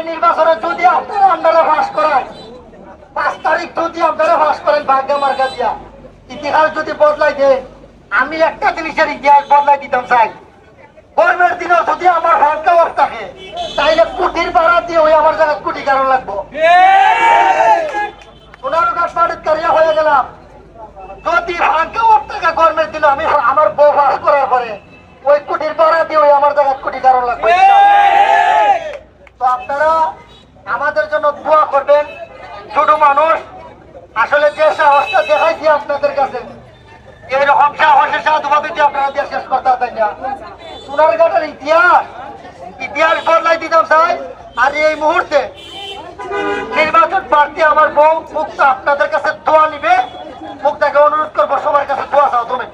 এই নির্বাচনে যদি আপনারা আন্ডারে পাস করেন, 5 তারিখ যদি আপনারা পাস করেন ভাগ্য মার্কা দিয়া, ইতিহাস যদি বদলাই দেন, আমি একটা জিনিসের ইতিহাস বদলাই দিতাম চাই। গরমের দিনেও যদি আমার ভাগ্য অফ থাকে, তাইলে কুটির ভাড়া দিয়ে ওই আমার জায়গায় কোটি কারণ লাগবো। 15 পার্টির কারিয়া হয়ে গেলাম, যদি ভাগ্য অফ থাকে গরমের দিনে আমি আমার বউ পাস করার পরে ওই কোটির ভাড়া দিয়ে ওই আমার জায়গায় কোটি কারণ লাগবে। তো আপনারা আমাদের জন্য দোয়া করবেন। ছোট মানুষ আসলে যে সাহসটা দেখাইছি আপনাদের কাছে, এইরকম সাহসের সাধুভাবে দিয়ে আপনারা দিয়ে শেষ করতে পারেন না। সোনারঘাটের ইতিহাস বদলাই দিতাম চাই। আর এই মুহূর্তে নির্বাচন প্রার্থী আমার বউ মুক্তা আপনাদের কাছে দোয়া নিবে। মুক্তাকে অনুরোধ করবো সবার কাছে দোয়া চাও তুমি।